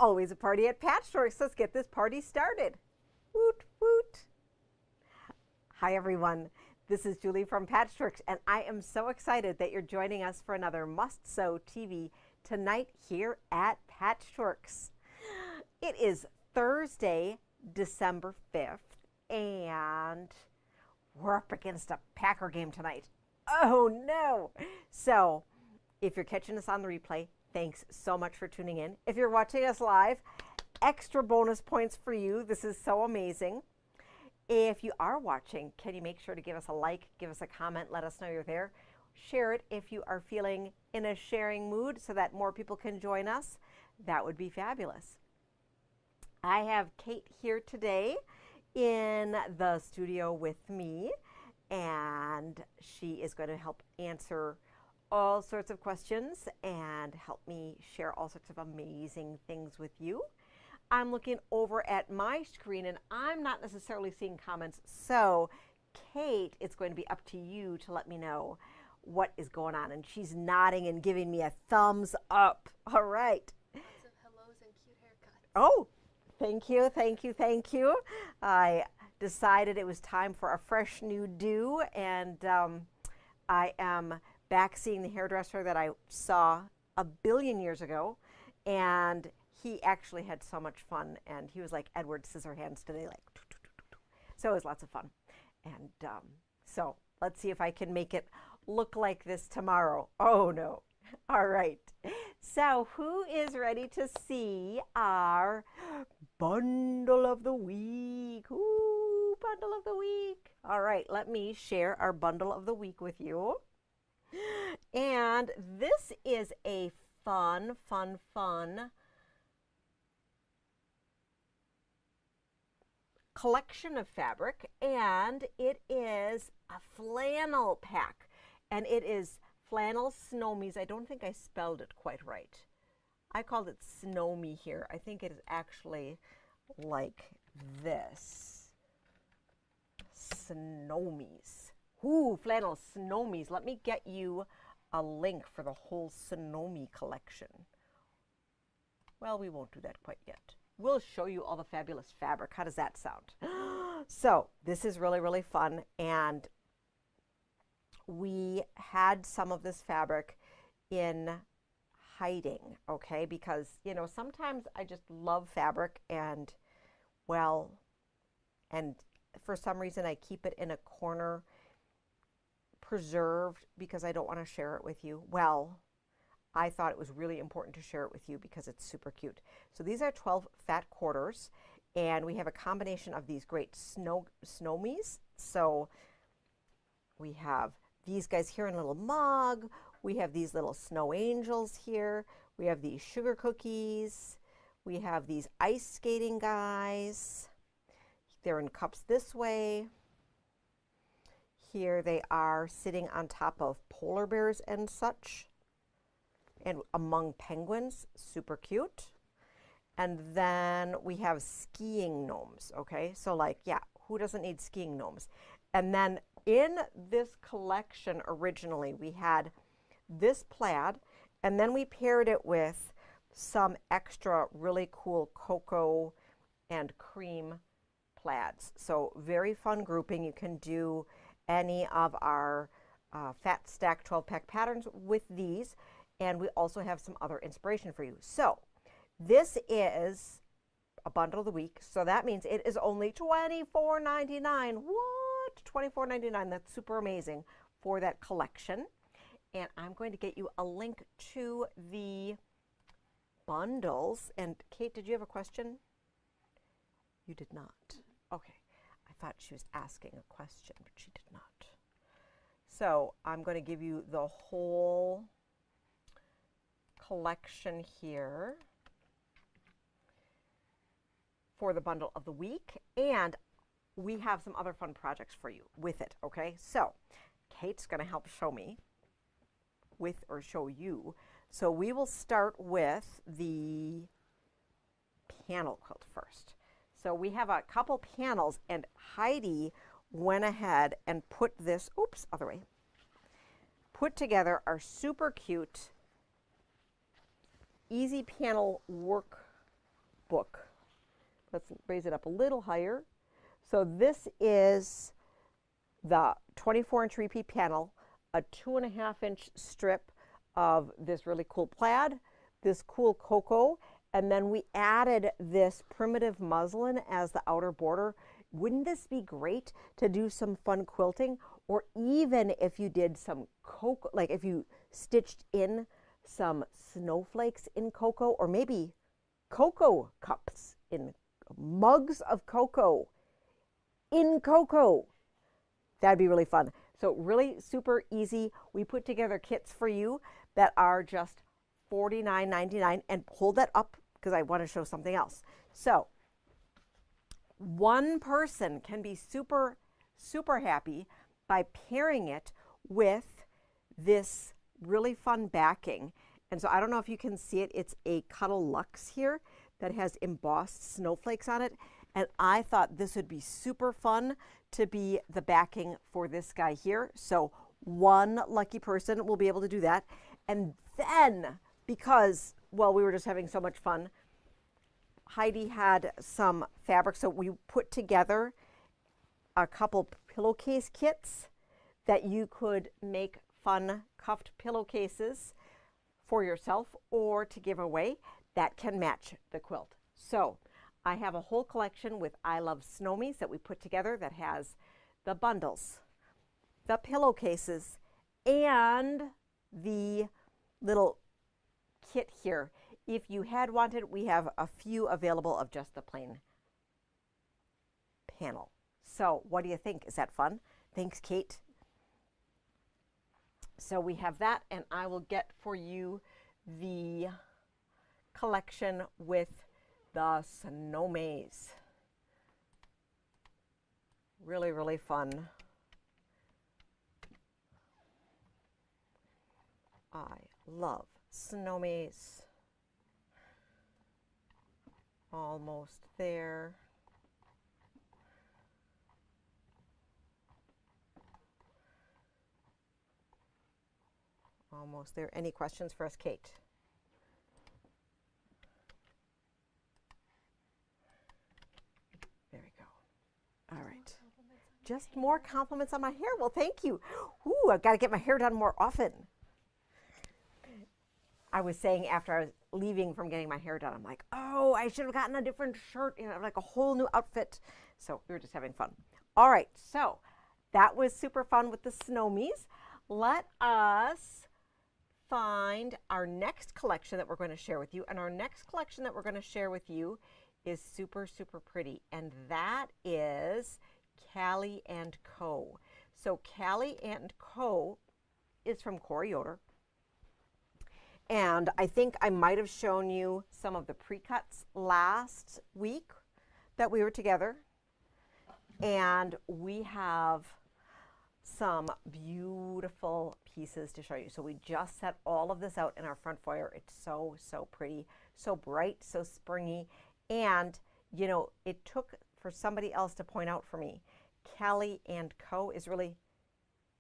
always a party at Patchworks. Let's get this party started. Woot, woot. Hi, everyone. This is Julie from Patchworks, and I am so excited that you're joining us for another Must Sew TV tonight here at Patchworks. It is Thursday, December 5th, and we're up against a Packer game tonight. Oh, no. So if you're catching us on the replay, thanks so much for tuning in. If you're watching us live, extra bonus points for you. This is so amazing. If you are watching, can you make sure to give us a like, give us a comment, let us know you're there. Share it if you are feeling in a sharing mood so that more people can join us. That would be fabulous. I have Kate here today in the studio with me, and she is going to help answer all sorts of questions and help me share all sorts of amazing things with you. I'm looking over at my screen and I'm not necessarily seeing comments. So Kate, it's going to be up to you to let me know what is going on. And she's nodding and giving me a thumbs up. All right. Lots of hellos and cute haircuts. Oh, thank you, thank you, thank you. I decided it was time for a fresh new do, and I am back seeing the hairdresser that I saw a billion years ago, and he actually had so much fun, and he was like Edward Scissorhands today, like, so it was lots of fun. And so let's see if I can make it look like this tomorrow. Oh no. All right. So who is ready to see our bundle of the week? Ooh, bundle of the week. All right, let me share our bundle of the week with you. And this is a fun collection of fabric, and it is a flannel pack, and it is flannel snowmies. I don't think I spelled it quite right. I called it snowmy here. I think it is actually like this. Snowmies. Ooh, flannel snowmies. Let me get you a link for the whole snowy collection. Well, we won't do that quite yet. We'll show you all the fabulous fabric. How does that sound? So this is really fun, and we had some of this fabric in hiding, okay? Because, you know, sometimes I just love fabric, and, well, and for some reason I keep it in a corner preserved because I don't want to share it with you. Well, I thought it was really important to share it with you because it's super cute. So these are 12 fat quarters, and we have a combination of these great snowmies. So we have these guys here in a little mug. We have these little snow angels here. We have these sugar cookies. We have these ice skating guys. They're in cups this way. Here they are sitting on top of polar bears and such, and among penguins, super cute. And then we have skiing gnomes, okay? So like, yeah, who doesn't need skiing gnomes? And then in this collection originally, we had this plaid, and then we paired it with some extra really cool cocoa and cream plaids. So very fun grouping. You can do any of our Fat Stack 12-pack patterns with these, and we also have some other inspiration for you. So this is a bundle of the week, so that means it is only $24.99. What? $24.99. That's super amazing for that collection. And I'm going to get you a link to the bundles. And Kate, did you have a question? You did not. Okay. I thought she was asking a question, but she did not. So I'm going to give you the whole collection here for the bundle of the week, and we have some other fun projects for you with it, okay? So Kate's going to help show me with, or show you. So we will start with the panel quilt first. So we have a couple panels, and Heidi went ahead and put this, oops, other way, put together our super cute easy panel work book. Let's raise it up a little higher. So this is the 24-inch repeat panel, a 2.5-inch strip of this really cool plaid, this cool cocoa, and then we added this primitive muslin as the outer border. Wouldn't this be great to do some fun quilting? Or even if you did some cocoa, like if you stitched in some snowflakes in cocoa, or maybe cocoa cups in mugs of cocoa in cocoa. That'd be really fun. So really super easy. We put together kits for you that are just $49.99, and hold that up because I want to show something else. So one person can be super, super happy by pairing it with this really fun backing. And so I don't know if you can see it. It's a Cuddle Luxe here that has embossed snowflakes on it. And I thought this would be super fun to be the backing for this guy here. So one lucky person will be able to do that. And then, because, well, we were just having so much fun, Heidi had some fabric. So we put together a couple pillowcase kits that you could make fun cuffed pillowcases for yourself or to give away that can match the quilt. So I have a whole collection with I Love Snowmies that we put together that has the bundles, the pillowcases, and the little kit here. If you had wanted, we have a few available of just the plain panel. So what do you think? Is that fun? Thanks, Kate. So we have that, and I will get for you the collection with the Snowmaze. Really, really fun. I love Snowmaze. Almost there. Almost there. Any questions for us, Kate? There we go. All right. Just more compliments on my hair. Well, thank you. Ooh, I've got to get my hair done more often. I was saying after I was leaving from getting my hair done, I'm like, oh, I should have gotten a different shirt, you know, like a whole new outfit. So we were just having fun. All right, so that was super fun with the Snowmies. Let us find our next collection that we're going to share with you. And our next collection that we're going to share with you is super, super pretty. And that is Cali Co. So Cali Co is from Corey Yoder. And I think I might have shown you some of the pre-cuts last week that we were together. And we have some beautiful pieces to show you. So we just set all of this out in our front foyer. It's so, so pretty, so bright, so springy. And, you know, it took for somebody else to point out for me, Cali Co is really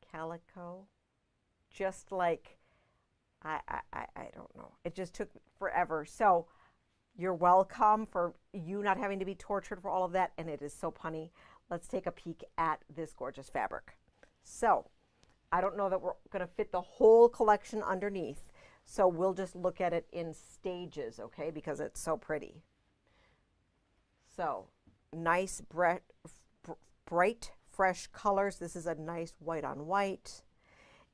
calico, just like, I don't know. It just took forever. So you're welcome for you not having to be tortured for all of that. And it is so punny. Let's take a peek at this gorgeous fabric. So I don't know that we're going to fit the whole collection underneath. So we'll just look at it in stages, okay? Because it's so pretty. So nice, bright, fresh colors. This is a nice white on white.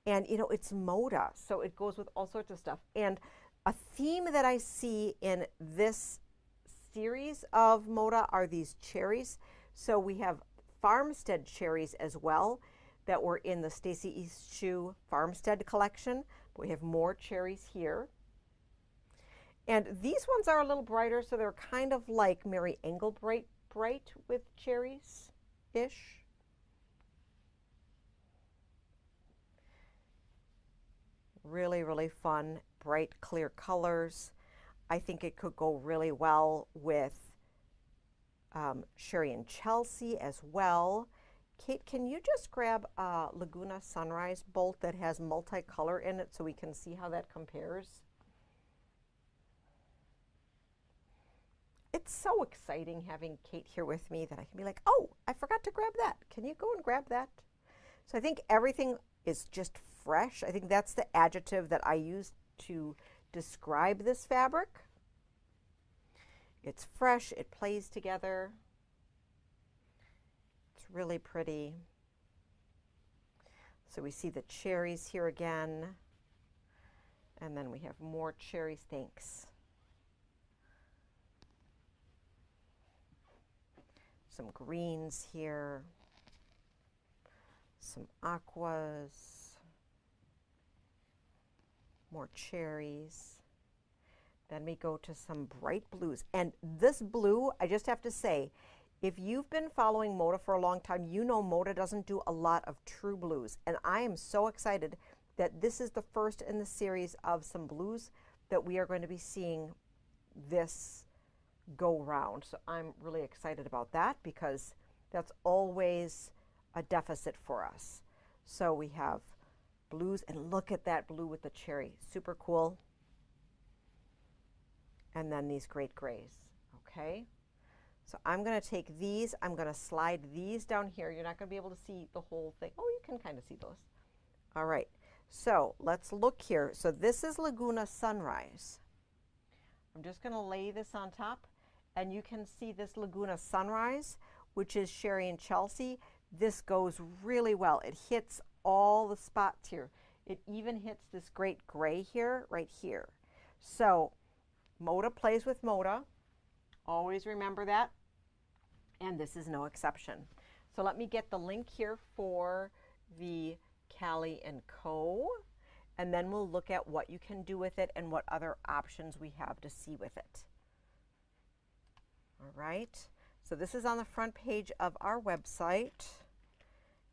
And, you know, it's moda, so it goes with all sorts of stuff. And a theme that I see in this series of moda are these cherries. So we have farmstead cherries as well that were in the Stacy East Shoe Farmstead collection. But we have more cherries here. And these ones are a little brighter, so they're kind of like Mary Engel bright with cherries-ish. Really, really fun, bright, clear colors. I think it could go really well with Sherry and Chelsea as well. Kate, can you just grab a Laguna Sunrise bolt that has multicolor in it so we can see how that compares? it's so exciting having Kate here with me that I can be like, oh, I forgot to grab that. Can you go and grab that? So I think everything is just fresh. I think that's the adjective that I use to describe this fabric. It's fresh, it plays together. It's really pretty. So we see the cherries here again. And then we have more cherries, thanks. Some greens here. Some aquas. More cherries. Then we go to some bright blues. And this blue, I just have to say, if you've been following Moda for a long time, you know Moda doesn't do a lot of true blues. And I am so excited that this is the first in the series of some blues that we are going to be seeing this go round. So I'm really excited about that because that's always a deficit for us. So we have blues, and look at that blue with the cherry. Super cool. And then these great grays, okay? So I'm gonna take these, I'm gonna slide these down here. You're not gonna be able to see the whole thing. Oh, you can kind of see those. All right, so let's look here. So this is Laguna Sunrise. I'm just gonna lay this on top, and you can see this Laguna Sunrise, which is Sherry and Chelsea. This goes really well. It hits all the spots here. It even hits this great gray here, right here. So Moda plays with Moda. Always remember that. And this is no exception. So let me get the link here for the Cali Co. And then we'll look at what you can do with it and what other options we have to see with it. All right. So this is on the front page of our website.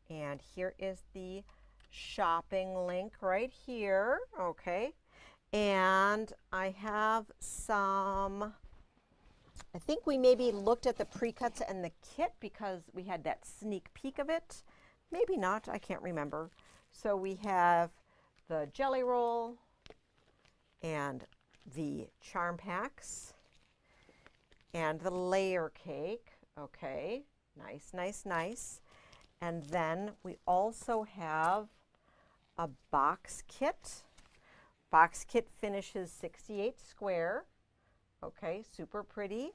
And here is the shopping link right here. Okay. And I have some, I think we maybe looked at the precuts and the kit because we had that sneak peek of it. Maybe not, I can't remember. So we have the jelly roll and the charm packs and the layer cake. Okay, nice, nice, nice. And then we also have a box kit. Box kit finishes 68 square. Okay, super pretty.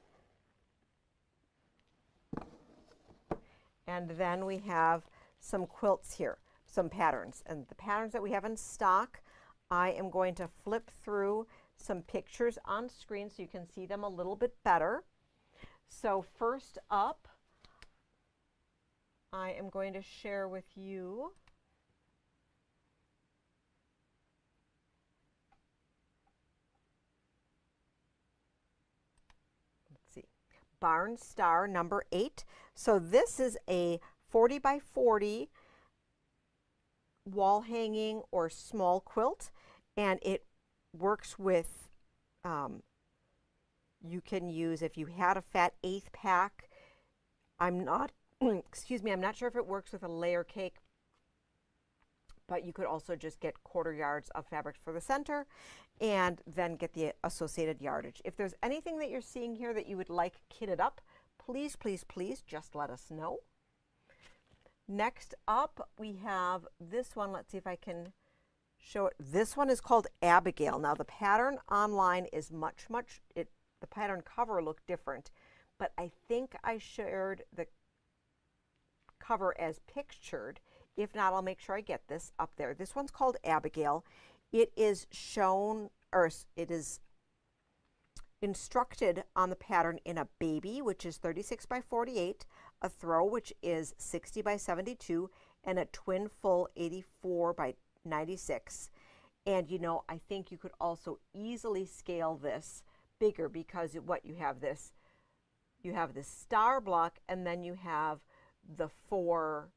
And then we have some quilts here, some patterns. And the patterns that we have in stock, I am going to flip through some pictures on screen so you can see them a little bit better. So first up, I am going to share with you Barn Star number 8. So this is a 40 by 40 wall hanging or small quilt, and it works with, you can use, if you had a fat 1/8 pack, I'm not, excuse me, I'm not sure if it works with a layer cake, but you could also just get 1/4 yards of fabric for the center and then get the associated yardage. If there's anything that you're seeing here that you would like kitted up, please, please, please just let us know. Next up, we have this one. Let's see if I can show it. This one is called Abigail. Now the pattern online is the pattern cover looked different, but I think I shared the cover as pictured. If not, I'll make sure I get this up there. This one's called Abigail. It is shown, or it is instructed on the pattern in a baby, which is 36 by 48, a throw, which is 60 by 72, and a twin full 84 by 96. And you know, I think you could also easily scale this bigger because what you have this star block, and then you have the 4,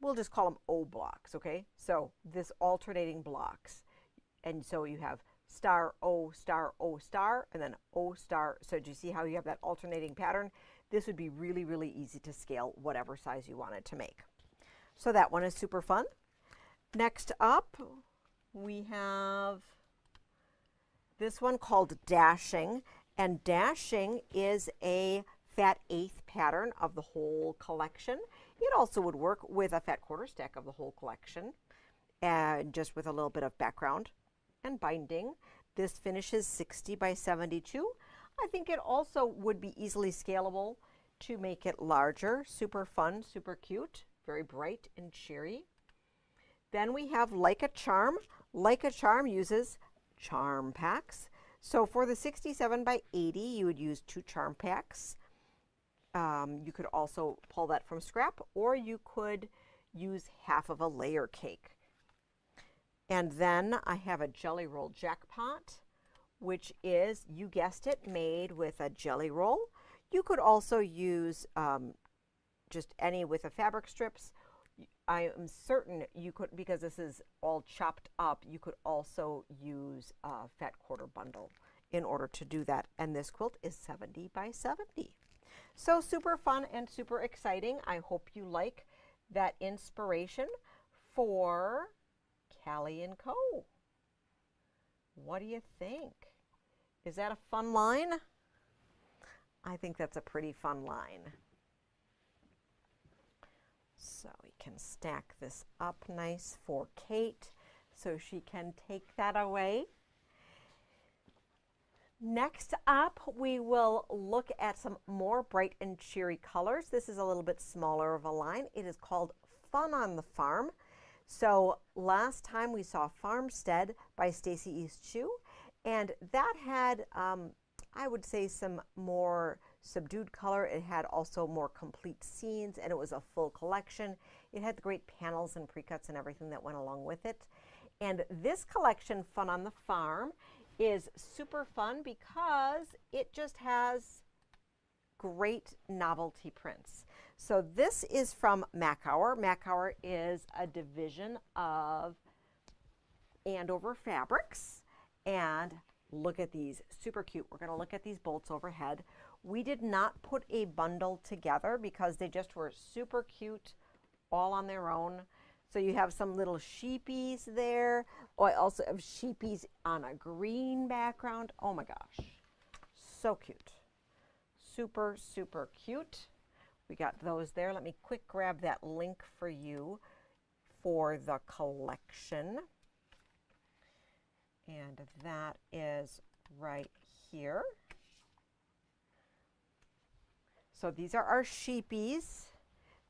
we'll just call them O blocks, okay? So this alternating blocks. And so you have star, O, star, O, star, and then O star. So do you see how you have that alternating pattern? This would be really, really easy to scale whatever size you wanted to make. So that one is super fun. Next up, we have This one called Dashing, and Dashing is a fat eighth pattern of the whole collection. It also would work with a fat quarter stack of the whole collection, and just with a little bit of background and binding. This finishes 60 by 72. I think it also would be easily scalable to make it larger. Super fun, super cute, very bright and cheery. Then we have Like a Charm. Like a Charm uses charm packs. So for the 67 by 80, you would use 2 charm packs. You could also pull that from scrap, or you could use half of a layer cake. And then I have a Jelly Roll Jackpot, which is, you guessed it, made with a jelly roll. You could also use just any with the fabric strips. I am certain you could, because this is all chopped up, you could also use a fat quarter bundle in order to do that. And this quilt is 70 by 70. So super fun and super exciting. I hope you like that inspiration for Cali Co. What do you think? Is that a fun line? I think that's a pretty fun line. So we can stack this up nice for Kate so she can take that away. Next up, we will look at some more bright and cheery colors. This is a little bit smaller of a line. It is called Fun on the Farm. So last time we saw Farmstead by Stacy East Chew, and that had, I would say, some more subdued color. It had also more complete scenes, and it was a full collection. It had the great panels and precuts and everything that went along with it. And this collection, Fun on the Farm, is super fun because it just has great novelty prints. So this is from Makower. Makower is a division of Andover Fabrics. And look at these, super cute. We're going to look at these bolts overhead. We did not put a bundle together because they just were super cute all on their own. So you have some little sheepies there. Oh, I also have sheepies on a green background. Oh my gosh, so cute. Super, super cute. We got those there. Let me quick grab that link for you for the collection. And that is right here. So these are our sheepies.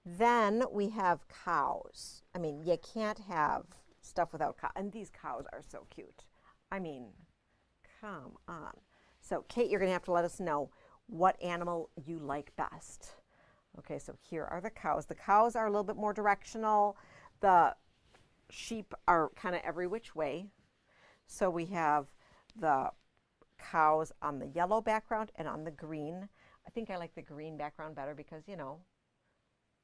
Then we have cows. I mean, you can't have stuff without cows. And these cows are so cute. I mean, come on. So Kate, you're going to have to let us know what animal you like best. Okay, so here are the cows. The cows are a little bit more directional. The sheep are kind of every which way. So we have the cows on the yellow background and on the green. I think I like the green background better because, you know,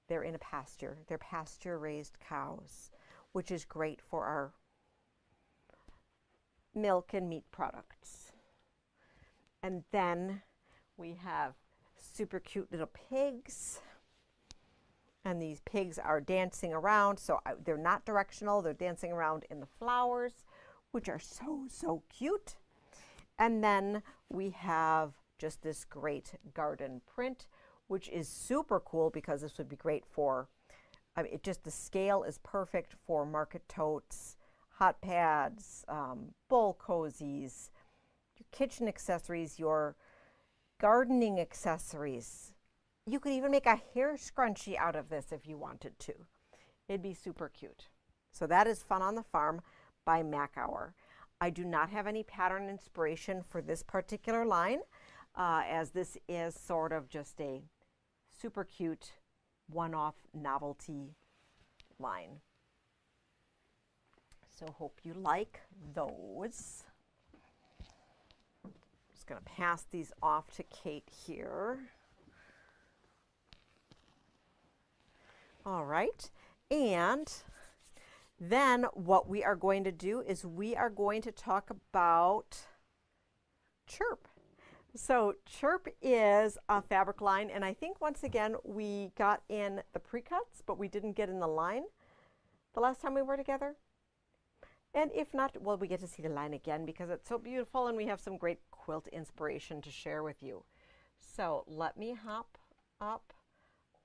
they're in a pasture. They're pasture-raised cows, which is great for our milk and meat products. And then we have super cute little pigs. And these pigs are dancing around. So they're not directional. They're dancing around in the flowers, which are so, so cute. And then we have just this great garden print, which is super cool because this would be great for, I mean, the scale is perfect for market totes, hot pads, bowl cozies, your kitchen accessories, your gardening accessories. You could even make a hair scrunchie out of this if you wanted to. It'd be super cute. So that is Fun on the Farm by Makower. I do not have any pattern inspiration for this particular line, as this is sort of just a super cute one-off novelty line. So hope you like those. Just going to pass these off to Kate here. All right, and then what we are going to do is we are going to talk about Chirp. So Chirp is a fabric line, and I think once again we got in the precuts, but we didn't get in the line the last time we were together. And if not, well, we get to see the line again because it's so beautiful and we have some great quilt inspiration to share with you. So let me hop up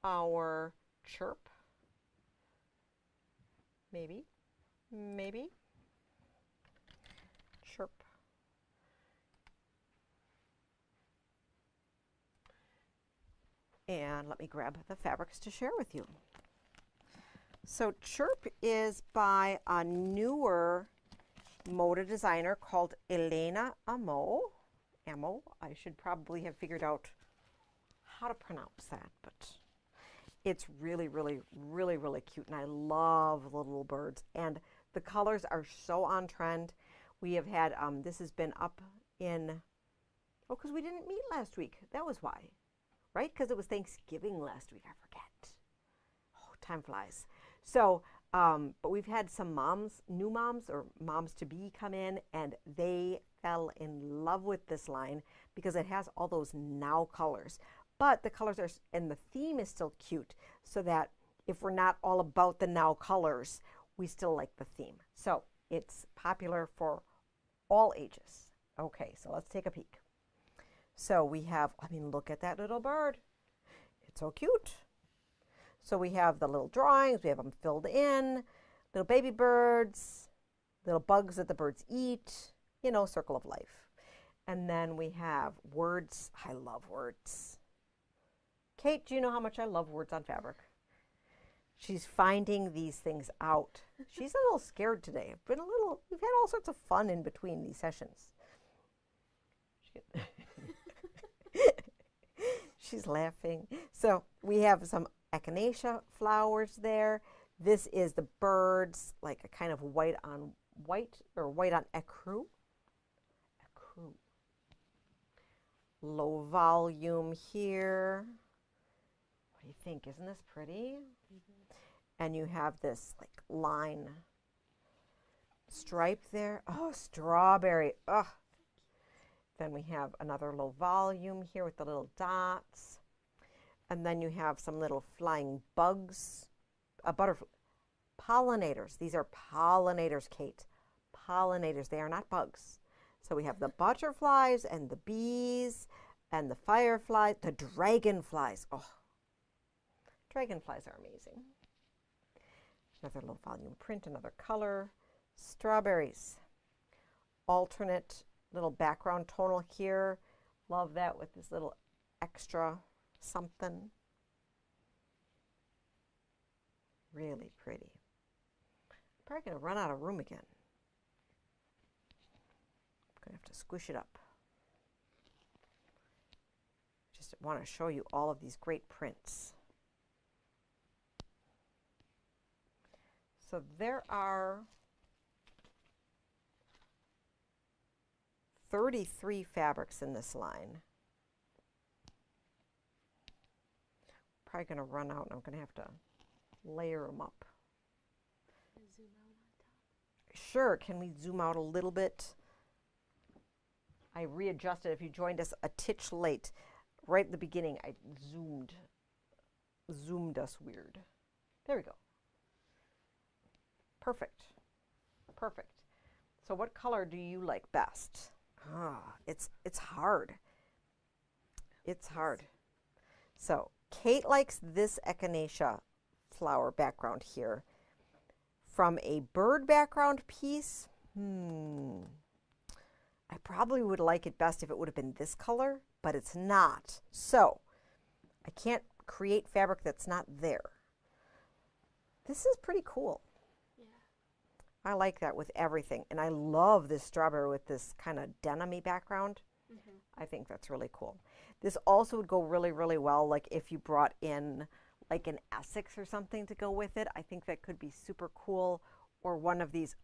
our chirp. Maybe. Chirp. And let me grab the fabrics to share with you. So Chirp is by a newer moda designer called Elena Amo. I should probably have figured out how to pronounce that, but it's really, really, really, really cute. And I love the little birds. And the colors are so on trend. We have had, this has been up in, oh, because we didn't meet last week. That was why, right? Because it was Thanksgiving last week. I forget. Oh, time flies. So, but we've had some moms, new moms or moms to be come in, and they fell in love with this line because it has all those now colors. But the colors are, and the theme is still cute, so that if we're not all about the now colors, we still like the theme. So it's popular for all ages. Okay, so let's take a peek. So we have, I mean, look at that little bird. It's so cute. So we have the little drawings, we have them filled in, little baby birds, little bugs that the birds eat, you know, circle of life. And then we have words. I love words. Kate, do you know how much I love words on fabric? She's finding these things out. She's a little scared today. We've had all sorts of fun in between these sessions. She's laughing. So we have some echinacea flowers there. This is the birds, like a kind of white on white or white on ecru. Low volume here. What do you think? Isn't this pretty? And you have this like line stripe there. Oh, strawberry. Oh. Then we have another low volume here with the little dots. And then you have some little flying bugs, butterfly, pollinators. These are pollinators, Kate. Pollinators. They are not bugs. So we have the butterflies and the bees and the fireflies, the dragonflies. Oh, dragonflies are amazing. Another low volume print, another color. Strawberries. Alternate little background tonal here. Love that with this little extra something. Really pretty. Probably going to run out of room again. I'm going to have to squish it up. Just want to show you all of these great prints. So there are 33 fabrics in this line. Probably going to run out and I'm going to have to layer them up. Zoom out on top. Sure, can we zoom out a little bit? I readjusted. If you joined us a titch late, right at the beginning, I zoomed us weird. There we go. Perfect. Perfect. So what color do you like best? It's hard. It's hard. So Kate likes this echinacea flower background here. From a bird background piece, I probably would like it best if it would have been this color, but it's not. So I can't create fabric that's not there. This is pretty cool. Yeah. I like that with everything. And I love this strawberry with this kind of denim-y background. I think that's really cool. This also would go really, really well, like if you brought in like an Essex or something to go with it. I think that could be super cool. Or one of these,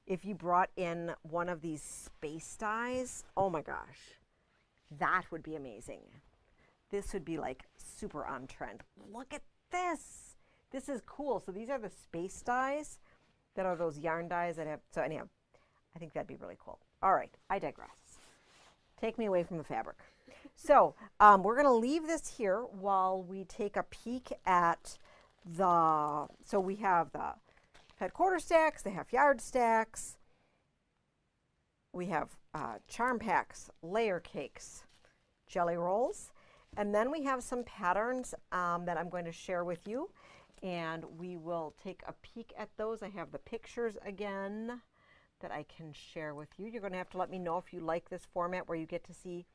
if you brought in one of these space dyes, oh my gosh, that would be amazing. This would be like super on trend. Look at this. This is cool. So these are the space dyes that are those yarn dyes that have, so anyhow, I think that'd be really cool. All right, I digress. Take me away from the fabric. So we're going to leave this here while we take a peek at so we have the fat quarter stacks, the half yard stacks. We have charm packs, layer cakes, jelly rolls, and then we have some patterns that I'm going to share with you, and we will take a peek at those. I have the pictures again that I can share with you. You're going to have to let me know if you like this format where you get to see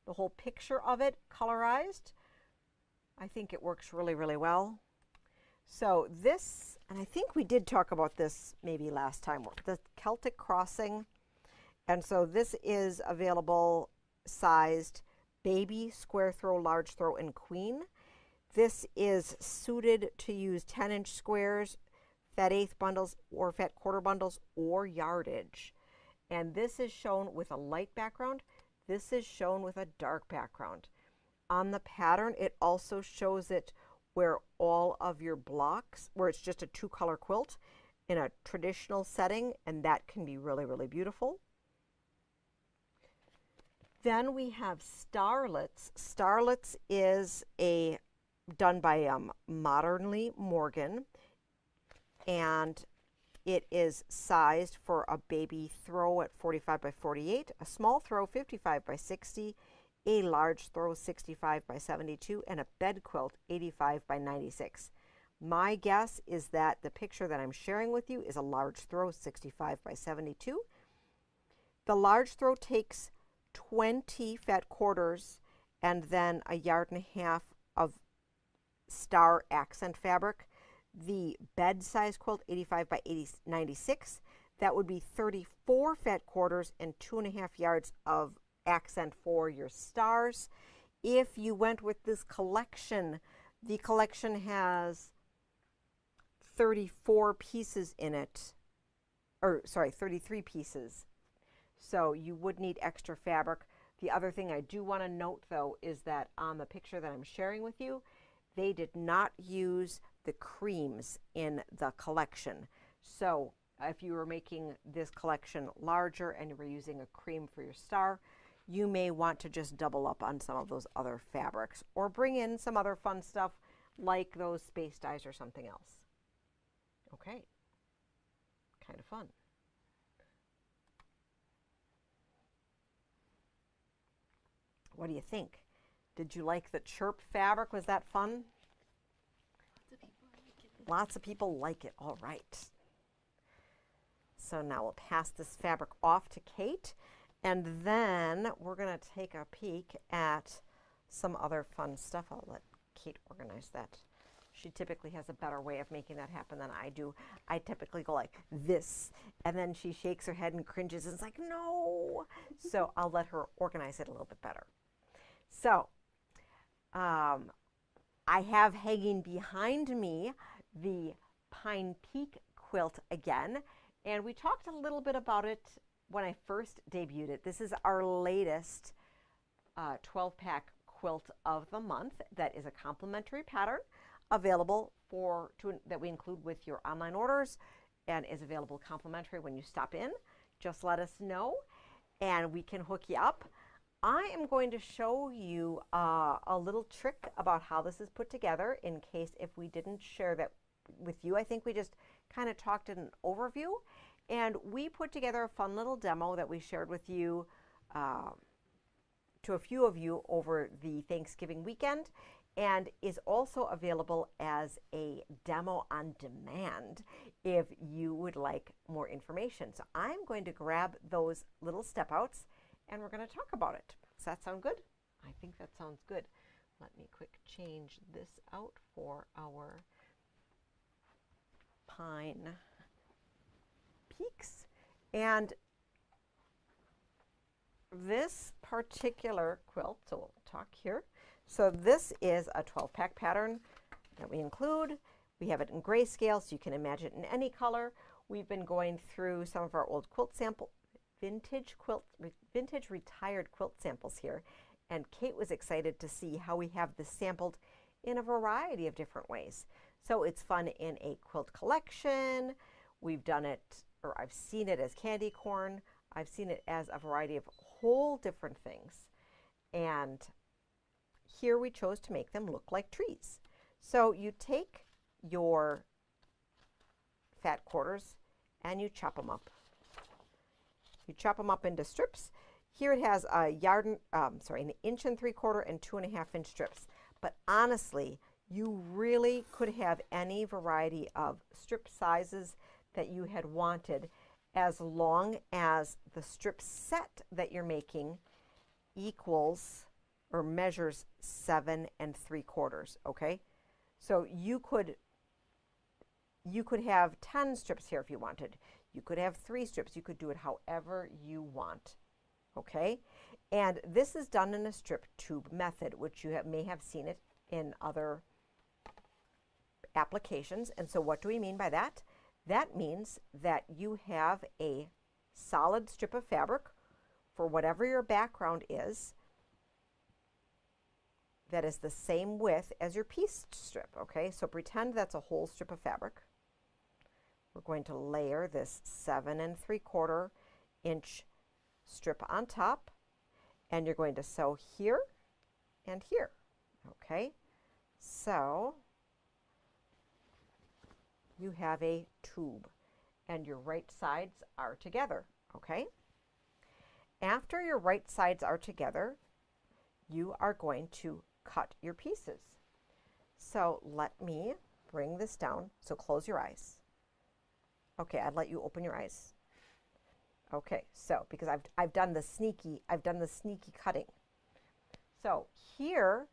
the whole picture of it colorized. I think it works really, really well. So this, and I think we did talk about this maybe last time, the Celtic Crossing. And so this is available sized baby, square throw, large throw, and queen. This is suited to use 10-inch squares, fat eighth bundles, or fat quarter bundles, or yardage. And this is shown with a light background. This is shown with a dark background. On the pattern, it also shows it where all of your blocks, where it's just a two-color quilt in a traditional setting, and that can be really, really beautiful. Then we have Starlets. Starlets is done by Modernly Morgan, and it is sized for a baby throw at 45 by 48, a small throw 55 by 60, a large throw 65 by 72, and a bed quilt 85 by 96. My guess is that the picture that I'm sharing with you is a large throw 65 by 72. The large throw takes 20 fat quarters and then a yard and a half of star accent fabric. The bed size quilt 85 by 96, that would be 34 fat quarters and 2.5 yards of accent for your stars. If you went with this collection, the collection has 34 pieces in it, or sorry, 33 pieces. So you would need extra fabric. The other thing I do want to note though is that on the picture that I'm sharing with you, they did not use the creams in the collection. So if you were making this collection larger and you were using a cream for your star, you may want to just double up on some of those other fabrics or bring in some other fun stuff like those space dyes or something else. Okay, kind of fun. What do you think? Did you like the chirp fabric? Was that fun? Lots of people like it. All right. So now we'll pass this fabric off to Kate, and then we're going to take a peek at some other fun stuff. I'll let Kate organize that. She typically has a better way of making that happen than I do. I typically go like this, and then she shakes her head and cringes and is like, no. So I'll let her organize it a little bit better. So I have hanging behind me the Pine Peak quilt again, and we talked a little bit about it when I first debuted it. This is our latest 12-pack quilt of the month that is a complimentary pattern available that we include with your online orders and is available complimentary when you stop in. Just let us know and we can hook you up. I am going to show you a little trick about how this is put together in case if we didn't share that with you. I think we just kind of talked in an overview, and we put together a fun little demo that we shared with you to a few of you over the Thanksgiving weekend, and is also available as a demo on demand if you would like more information. So I'm going to grab those little step outs and we're going to talk about it. Does that sound good? I think that sounds good. Let me quick change this out for our Pine Peaks. And this particular quilt, so we'll talk here. So this is a 12-pack pattern that we include. We have it in grayscale, so you can imagine it in any color. We've been going through some of our old quilt sample, vintage retired quilt samples here, and Kate was excited to see how we have this sampled in a variety of different ways. So it's fun in a quilt collection. We've done it, or I've seen it as candy corn. I've seen it as a variety of whole different things. And here we chose to make them look like trees. So you take your fat quarters and you chop them up. You chop them up into strips. Here it has an 1 3/4 and 2.5 inch strips. But honestly, you really could have any variety of strip sizes that you had wanted, as long as the strip set that you're making equals or measures 7 3/4, okay? So you could have 10 strips here if you wanted. You could have 3 strips. You could do it however you want, okay? And this is done in a strip tube method, which you may have seen it in other applications. And so what do we mean by that? That means that you have a solid strip of fabric for whatever your background is that is the same width as your pieced strip, okay? So pretend that's a whole strip of fabric. We're going to layer this 7 3/4 inch strip on top, and you're going to sew here and here, okay? So you have a tube and your right sides are together, okay? After your right sides are together, you are going to cut your pieces. So let me bring this down. So close your eyes. Okay, I'd let you open your eyes. Okay, so because I've done the sneaky cutting. So here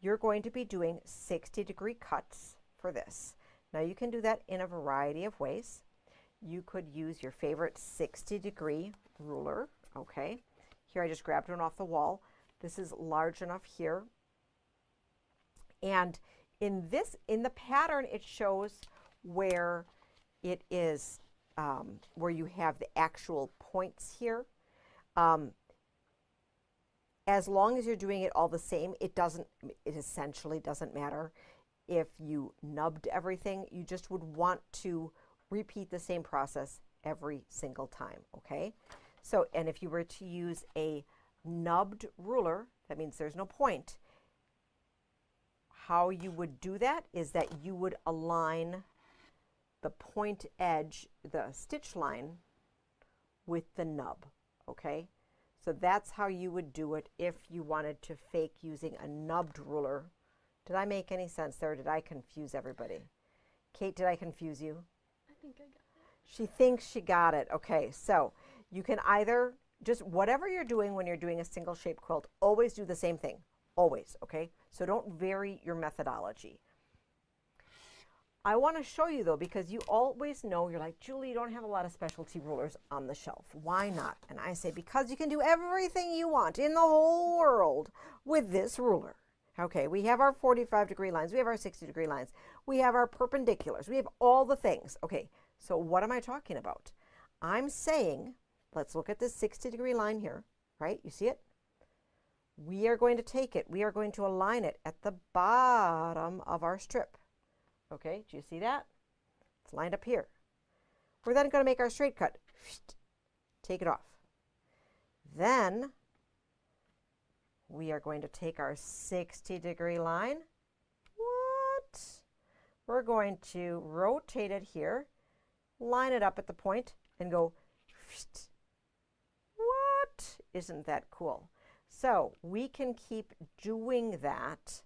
you're going to be doing 60-degree cuts for this. Now you can do that in a variety of ways. You could use your favorite 60-degree ruler, okay? Here I just grabbed one off the wall. This is large enough here. And in the pattern, it shows where it is, where you have the actual points here. As long as you're doing it all the same, it essentially doesn't matter if you nubbed everything. You just would want to repeat the same process every single time, okay? So, and if you were to use a nubbed ruler, that means there's no point. How you would do that is that you would align the point edge, the stitch line, with the nub, okay? So that's how you would do it if you wanted to fake using a nubbed ruler. Did I make any sense there, or did I confuse everybody? Kate, did I confuse you? I think I got it. She thinks she got it. Okay, so you can either, just whatever you're doing when you're doing a single shape quilt, always do the same thing. Always, okay? So don't vary your methodology. I want to show you though, because you always know, you're like, Julie, you don't have a lot of specialty rulers on the shelf. Why not? And I say, because you can do everything you want in the whole world with this ruler. Okay, we have our 45-degree lines, we have our 60-degree lines, we have our perpendiculars, we have all the things. Okay, so what am I talking about? I'm saying, let's look at this 60-degree line here, right? You see it? We are going to take it, we are going to align it at the bottom of our strip. Okay, do you see that? It's lined up here. We're then going to make our straight cut. Take it off. Then we are going to take our 60-degree line. What? We're going to rotate it here, line it up at the point, and go. What? Isn't that cool? So we can keep doing that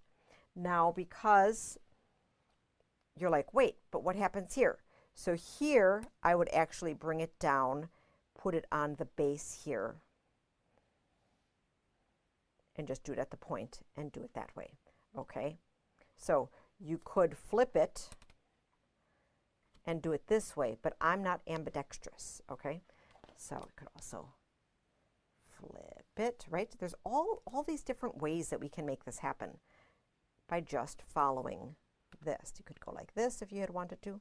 now, because you're like, wait, but what happens here? So here, I would actually bring it down, put it on the base here, and just do it at the point and do it that way, okay? So you could flip it and do it this way, but I'm not ambidextrous, okay? So I could also flip it, right? There's all these different ways that we can make this happen by just following this. You could go like this if you had wanted to.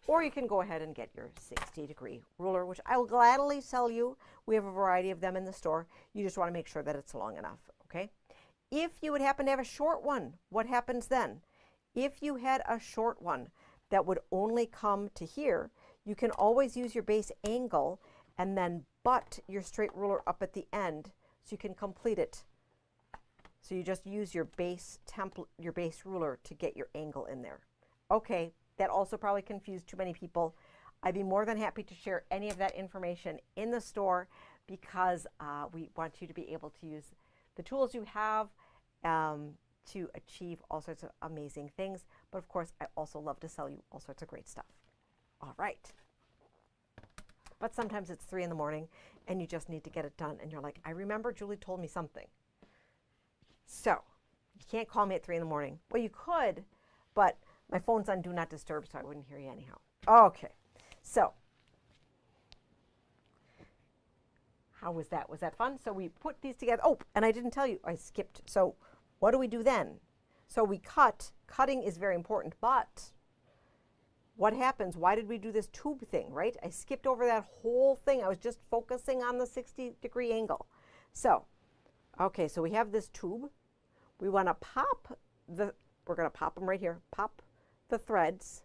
Or you can go ahead and get your 60-degree ruler, which I will gladly sell you. We have a variety of them in the store. You just want to make sure that it's long enough, okay? If you would happen to have a short one, what happens then? If you had a short one that would only come to here, you can always use your base angle and then butt your straight ruler up at the end so you can complete it. So you just use your base template, your base ruler, to get your angle in there. Okay, that also probably confused too many people. I'd be more than happy to share any of that information in the store because we want you to be able to use the tools you have to achieve all sorts of amazing things. But of course, I also love to sell you all sorts of great stuff. All right. But sometimes it's 3 in the morning and you just need to get it done. And you're like, I remember Julie told me something. So you can't call me at 3 in the morning. Well, you could, but my phone's on Do Not Disturb, so I wouldn't hear you anyhow. Okay. So how was that? Was that fun? So we put these together. Oh, and I didn't tell you, I skipped. So what do we do then? So we cut. Cutting is very important, but what happens? Why did we do this tube thing, right? I skipped over that whole thing. I was just focusing on the 60-degree angle. So, okay, so we have this tube. We want to pop we're going to pop them right here. Pop the threads.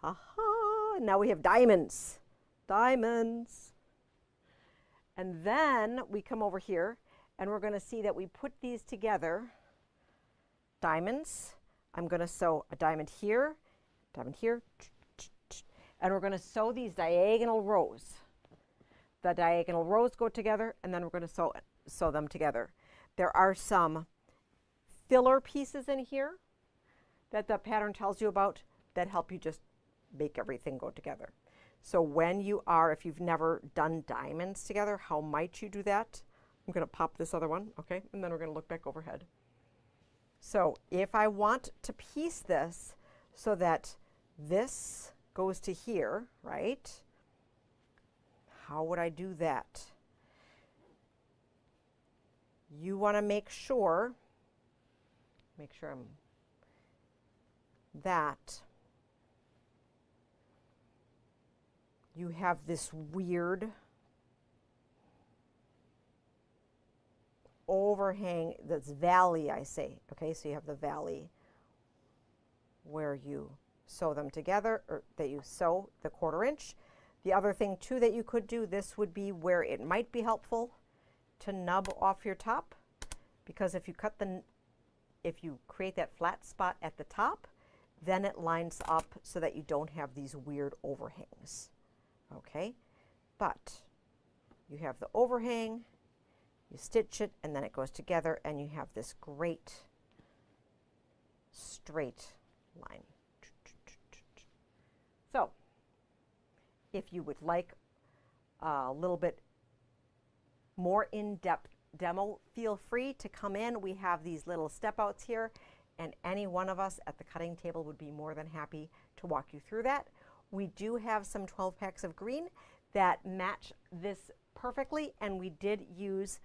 Ha-ha. Now we have diamonds. Diamonds. And then we come over here and we're going to see that we put these together. Diamonds. I'm going to sew a diamond here, and we're going to sew these diagonal rows. The diagonal rows go together, and then we're going to sew them together. There are some filler pieces in here that the pattern tells you about that help you just make everything go together. So when you are, if you've never done diamonds together, how might you do that? I'm going to pop this other one, okay? And then we're going to look back overhead. So if I want to piece this so that this goes to here, right? How would I do that? You want to make sure that you have this weird overhang, that's valley, I say. Okay, so you have the valley where you sew them together, or that you sew the 1/4 inch. The other thing too that you could do, this would be where it might be helpful to nub off your top, because if you create that flat spot at the top, then it lines up so that you don't have these weird overhangs. Okay, but you have the overhang, you stitch it, and then it goes together, and you have this great straight line. So if you would like a little bit more in-depth demo, feel free to come in. We have these little step outs here, and any one of us at the cutting table would be more than happy to walk you through that. We do have some 12 packs of green that match this perfectly, and we did use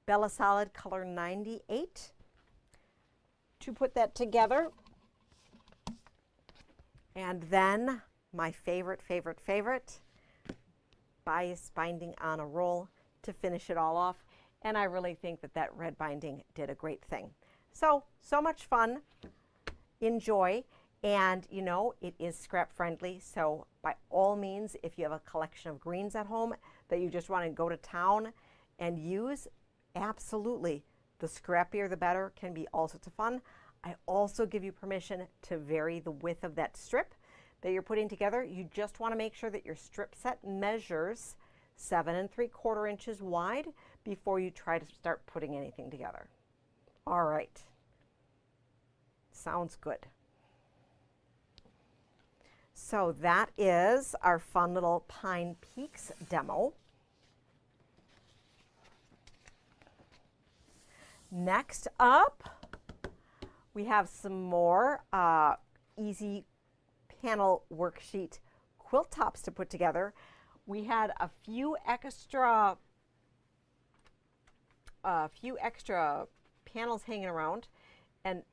Bella Solid color 98 to put that together. And then my favorite, bias binding on a roll to finish it all off. And I really think that that red binding did a great thing. So much fun. Enjoy. And you know, it is scrap friendly. So by all means, if you have a collection of greens at home that you just want to go to town and use, absolutely. The scrappier the better, can be all sorts of fun. I also give you permission to vary the width of that strip that you're putting together. You just want to make sure that your strip set measures 7 3/4 inches wide before you try to start putting anything together. All right. Sounds good. So that is our fun little Pine Peaks demo. Next up, we have some more easy panel worksheet quilt tops to put together. We had a few extra panels hanging around, and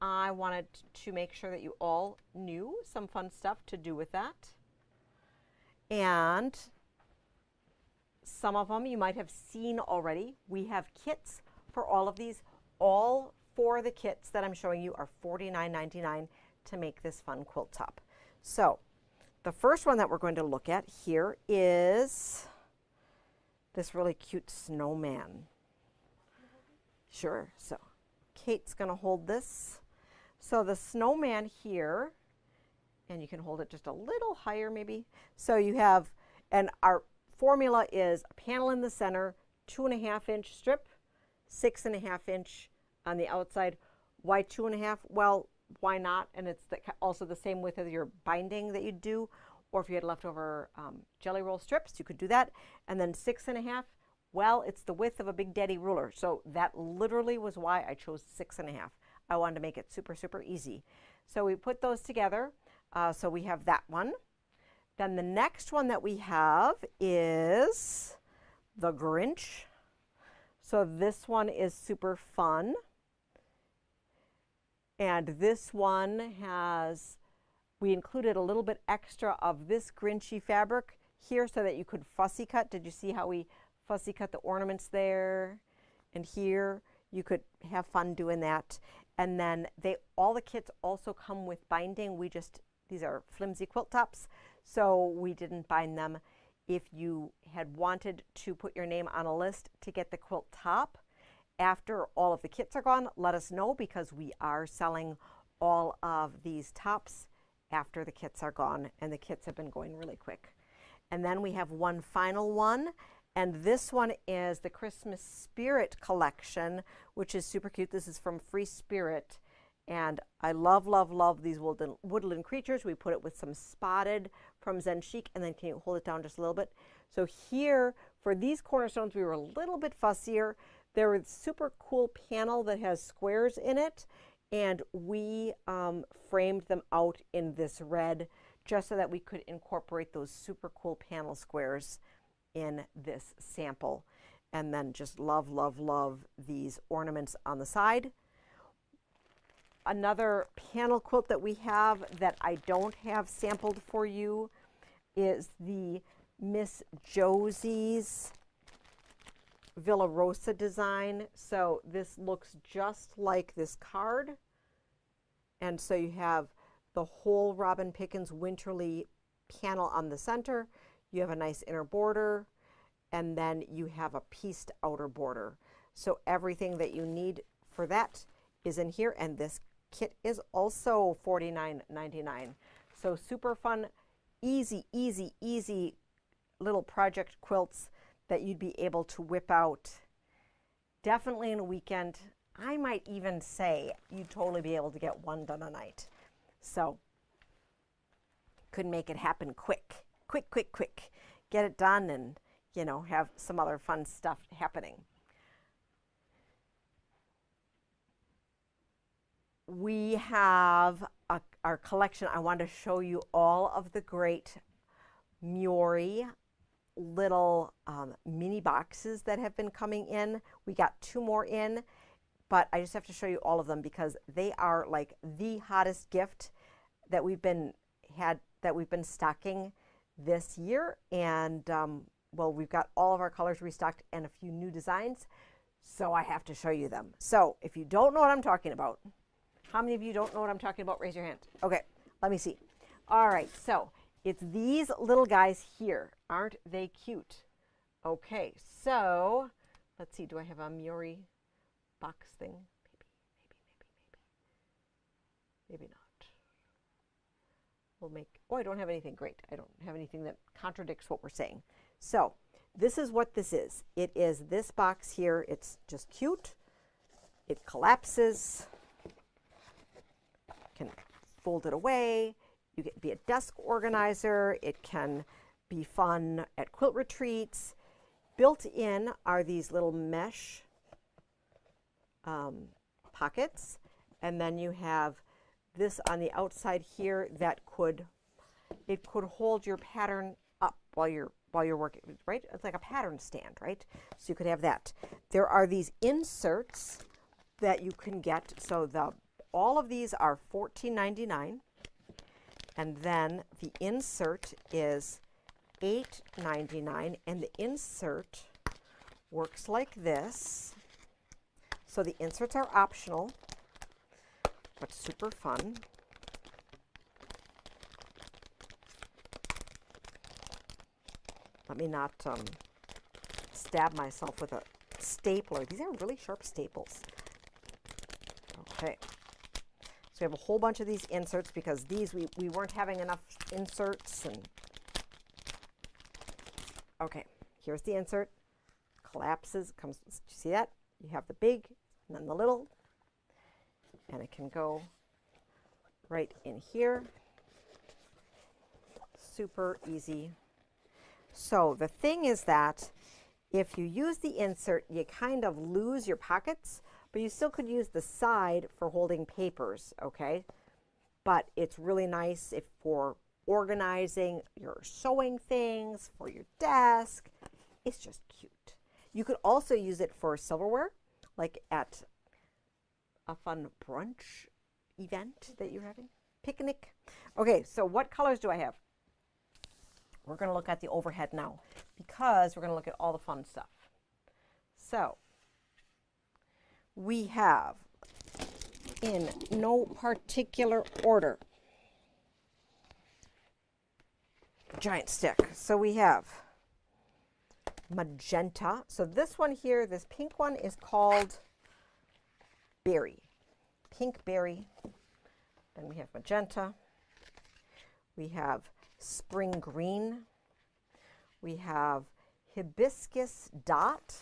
I wanted to make sure that you all knew some fun stuff to do with that. And some of them you might have seen already. We have kits for all of these. All 4 of the kits that I'm showing you are $49.99 to make this fun quilt top. So the first one that we're going to look at here is this really cute snowman. Sure. So Kate's going to hold this. So the snowman here and you can hold it just a little higher maybe. So you have, and our formula is a panel in the center, 2.5-inch strip, 6.5-inch on the outside. Why 2.5? Well, why not? And it's also the same width as your binding that you do, or if you had leftover jelly roll strips, you could do that. And then 6.5, well, it's the width of a Big Daddy ruler. So that literally was why I chose 6.5. I wanted to make it super, super easy. So we put those together. So we have that one. Then the next one that we have is the Grinch. So this one is super fun. And this one has, we included a little bit extra of this Grinchy fabric here so that you could fussy cut. Did you see how we fussy cut the ornaments there and here? You could have fun doing that. And then all the kits also come with binding. These are flimsy quilt tops, so we didn't bind them. If you had wanted to put your name on a list to get the quilt top, after all of the kits are gone, let us know, because we are selling all of these tops after the kits are gone, and the kits have been going really quick. And then we have one final one, and this one is the Christmas Spirit collection, which is super cute. This is from Free Spirit, and I love, love, love these woodland creatures. We put it with some spotted from Zen Chic, and then can you hold it down just a little bit? So here, for these cornerstones, we were a little bit fussier. They're a super cool panel that has squares in it, and we framed them out in this red just so that we could incorporate those super cool panel squares in this sample. And then just love, love, love these ornaments on the side. Another panel quilt that we have that I don't have sampled for you is the Miss Josie's Villa Rosa design. So this looks just like this card. And so you have the whole Robin Pickens Winterly panel on the center. You have a nice inner border, and then you have a pieced outer border. So everything that you need for that is in here, and this kit is also $49.99. So super fun, easy, easy, easy little project quilts that you'd be able to whip out definitely in a weekend. I might even say you'd totally be able to get one done a night. So could make it happen quick. Quick, quick, quick. Get it done and, you know, have some other fun stuff happening. We have our collection. I want to show you all of the great Muori little mini boxes that have been coming in. We got 2 more in, but I just have to show you all of them because they are like the hottest gift that we've been stocking this year. And well, we've got all of our colors restocked and a few new designs, so I have to show you them. So if you don't know what I'm talking about, how many of you don't know what I'm talking about? Raise your hand. Okay, let me see. All right, so it's these little guys here. Aren't they cute? Okay, so let's see. Do I have a Muori box thing? Maybe not. We'll make, oh, I don't have anything great. I don't have anything that contradicts what we're saying. So this is what this is. It is this box here. It's just cute. It collapses. Can fold it away. You can be a desk organizer. It can be fun at quilt retreats. Built in are these little mesh pockets, and then you have this on the outside here that could hold your pattern up while you're working, right? It's like a pattern stand, right? So you could have that. There are these inserts that you can get. So all of these are $14.99, and then the insert is $8.99, and the insert works like this. So the inserts are optional, but super fun. Let me not stab myself with a stapler. These are really sharp staples. Okay. So we have a whole bunch of these inserts because these, we weren't having enough inserts. And okay, here's the insert. Collapses, comes, do you see that? You have the big and then the little. And it can go right in here. Super easy. So the thing is that if you use the insert, you kind of lose your pockets, but you still could use the side for holding papers, okay? But it's really nice if for organizing your sewing things, for your desk. It's just cute. You could also use it for silverware, like at a fun brunch event that you're having, picnic. Okay, so what colors do I have? We're going to look at the overhead now because we're going to look at all the fun stuff. So we have, in no particular order, giant stick. So we have magenta. So this one here, this pink one is called berry, pink berry. Then we have magenta. We have spring green. We have hibiscus dot.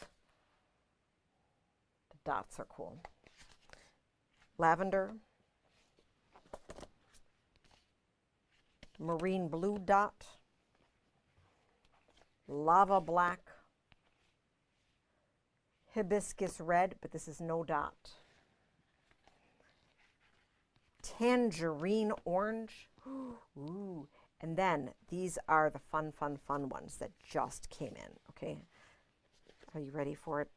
The dots are cool. Lavender. Marine blue dot. Lava black. Hibiscus red, but this is no dot. Tangerine orange. Ooh. And then these are the fun ones that just came in, okay? Are you ready for it?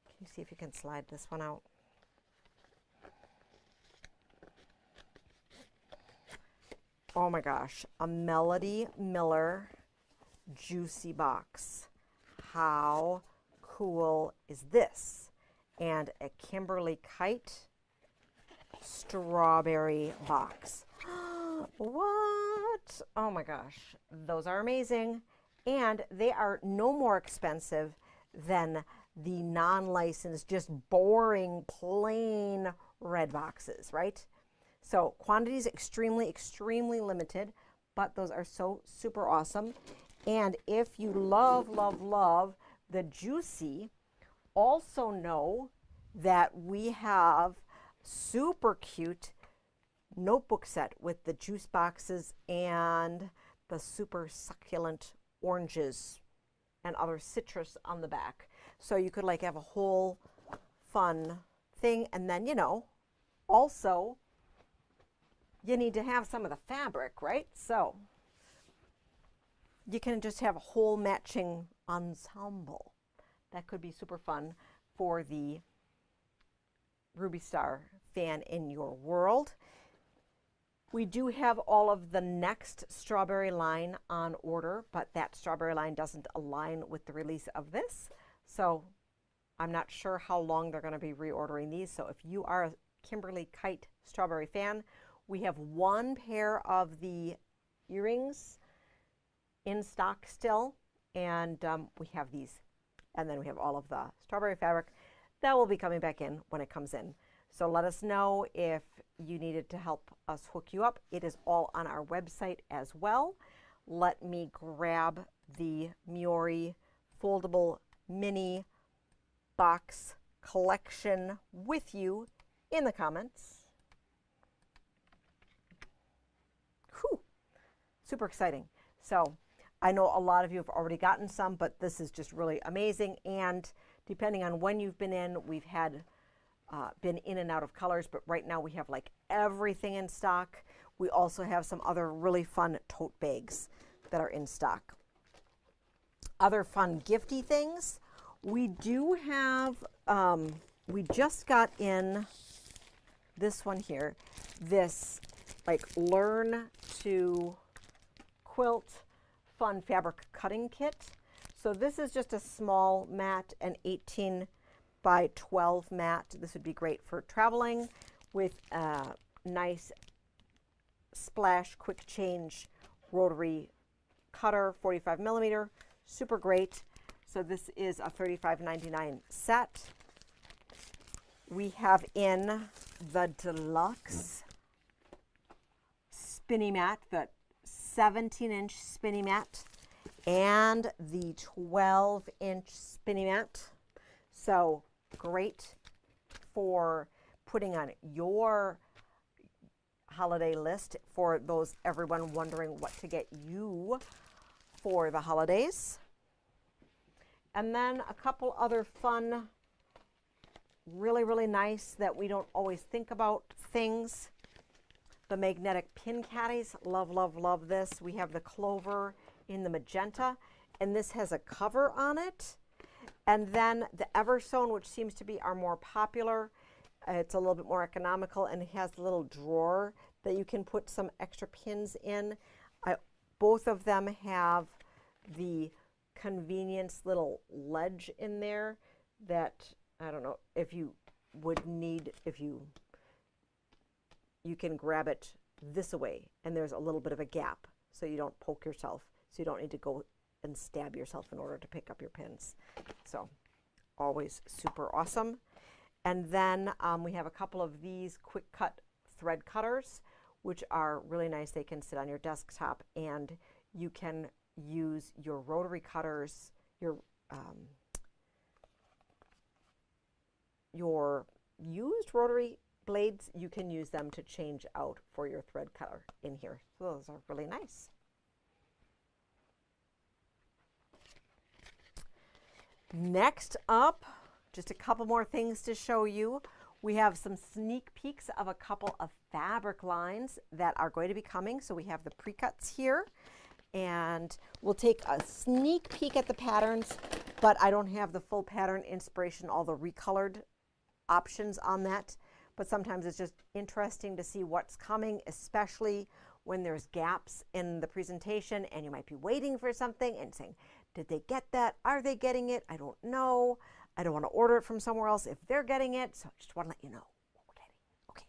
Can you see if you can slide this one out? Oh my gosh, a Melody Miller juicy box. How cool is this? And a Kimberly Kite strawberry box. What? Oh my gosh, those are amazing. And they are no more expensive than the non-licensed, just boring, plain red boxes, right? So quantities extremely limited, but those are so super awesome. And if you love the juicy, also know that we have super cute notebook set with the juice boxes and the super succulent oranges and other citrus on the back. So you could like have a whole fun thing. And then, you know, also you need to have some of the fabric, right? So you can just have a whole matching ensemble. That could be super fun for the Ruby Star fan in your world. We do have all of the next strawberry line on order, but that strawberry line doesn't align with the release of this. So I'm not sure how long they're going to be reordering these. So if you are a Kimberly Kite strawberry fan, we have one pair of the earrings in stock still, and we have these. And then we have all of the strawberry fabric that will be coming back in when it comes in. So let us know if you needed to help us hook you up. It is all on our website as well. Let me grab the Miori foldable mini box collection with you in the comments. Whew. Super exciting. So I know a lot of you have already gotten some, but this is just really amazing. And depending on when you've been in, we've had been in and out of colors, but right now we have like everything in stock. We also have some other really fun tote bags that are in stock. Other fun gifty things. We do have, we just got in this one here, this like learn to quilt fun fabric cutting kit. So this is just a small mat, an 18 by 12 mat. This would be great for traveling with a nice splash quick change rotary cutter, 45 millimeter, super great. So this is a $35.99 set. we have in the deluxe spinny mat, the 17-inch spinny mat, and the 12-inch spinny mat. So great for putting on your holiday list for those everyone wondering what to get you for the holidays. And then a couple other fun, really, really nice that we don't always think about things. The magnetic pin caddies, love, love, love this. We have the clover in the magenta, and this has a cover on it. And then the Everstone, which seems to be our more popular. It's a little bit more economical, and it has a little drawer that you can put some extra pins in. Both of them have the convenience little ledge in there that, I don't know, if you would need, you can grab it this way, and there's a little bit of a gap so you don't poke yourself, so you don't need to go and stab yourself in order to pick up your pins. So always super awesome. And then we have a couple of these quick cut thread cutters, which are really nice. They can sit on your desktop, and you can use your rotary cutters, your used rotary blades, you can use them to change out for your thread cutter in here. So those are really nice. Next up, just a couple more things to show you. We have some sneak peeks of a couple of fabric lines that are going to be coming. So we have the precuts here, and we'll take a sneak peek at the patterns, but I don't have the full pattern inspiration, all the recolored options on that. But sometimes it's just interesting to see what's coming, especially when there's gaps in the presentation and you might be waiting for something and saying, did they get that? Are they getting it? I don't know. I don't want to order it from somewhere else if they're getting it. So I just want to let you know what we're getting. Okay.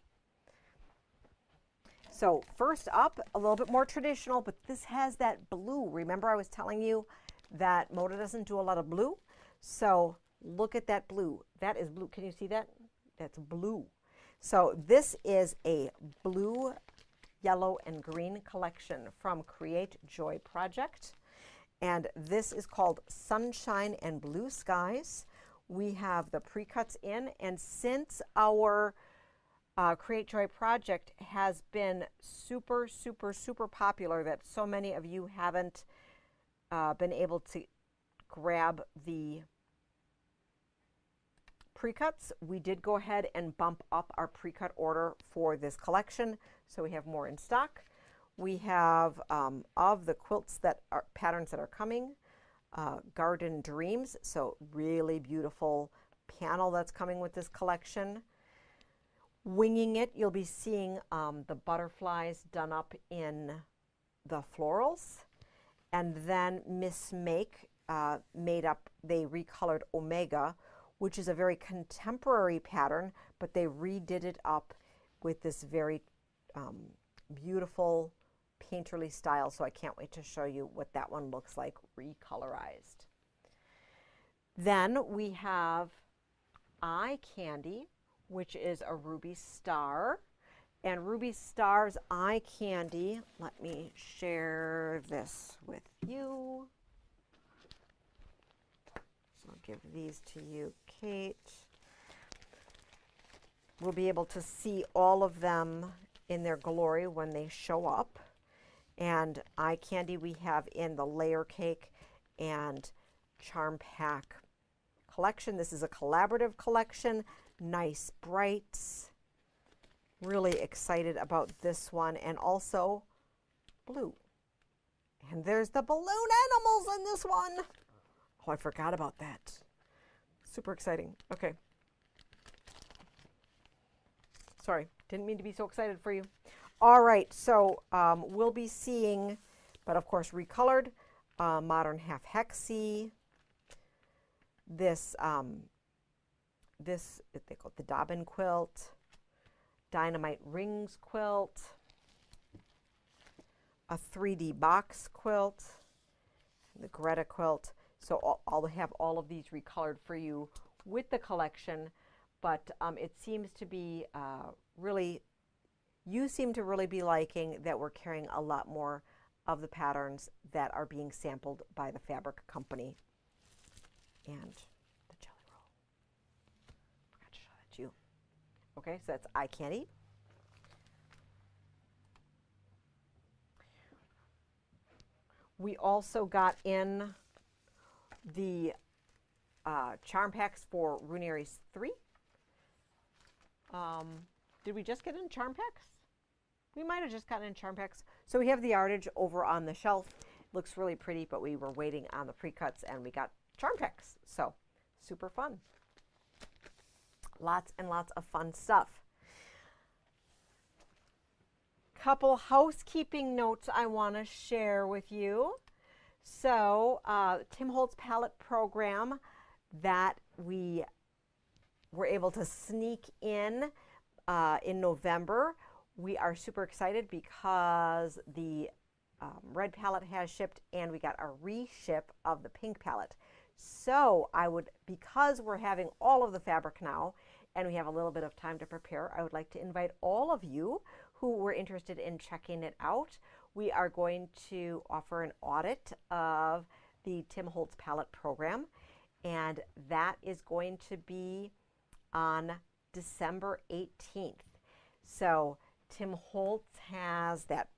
So first up, a little bit more traditional, but this has that blue. Remember I was telling you that Moda doesn't do a lot of blue? So look at that blue. That is blue. Can you see that? That's blue. So this is a blue, yellow, and green collection from Create Joy Project. And this is called Sunshine and Blue Skies. We have the precuts in, and since our Create Joy project has been super, super, super popular that so many of you haven't been able to grab the precuts, we did go ahead and bump up our precut order for this collection, so we have more in stock. We have of the quilts that are patterns that are coming, Garden Dreams, so really beautiful panel that's coming with this collection. Winging It, you'll be seeing the butterflies done up in the florals, and then Miss Make made up, they recolored Omega, which is a very contemporary pattern, but they redid it up with this very beautiful painterly style, so I can't wait to show you what that one looks like recolorized. Then we have Eye Candy, which is a Ruby Star, and Ruby Star's Eye Candy, let me share this with you. So I'll give these to you, Kate. We'll be able to see all of them in their glory when they show up. And Eye Candy we have in the Layer Cake and Charm Pack collection. This is a collaborative collection, nice brights. Really excited about this one, and also blue. And there's the balloon animals in this one. Oh, I forgot about that. Super exciting. Okay. Sorry, didn't mean to be so excited for you. All right, so we'll be seeing, but of course recolored, Modern Half Hexy, this, they call it the Dobbin quilt, Dynamite Rings quilt, a 3D box quilt, the Greta quilt. So I'll have all of these recolored for you with the collection, but it seems to be really, you seem to really be liking that we're carrying a lot more of the patterns that are being sampled by the fabric company. And the jelly roll. Forgot to show that to you. Okay, so that's I Can't Eat. We also got in the charm packs for Runeries 3. Did we just get in charm packs? We might have just gotten in charm packs. So we have the yardage over on the shelf. Looks really pretty, but we were waiting on the pre-cuts and we got charm packs. So super fun. Lots and lots of fun stuff. Couple housekeeping notes I want to share with you. So Tim Holtz palette program that we were able to sneak in November. We are super excited because the red palette has shipped and we got a reship of the pink palette. So because we're having all of the fabric now and we have a little bit of time to prepare, I would like to invite all of you who were interested in checking it out. We are going to offer an audit of the Tim Holtz palette program, and that is going to be on December 18th. So Tim Holtz has that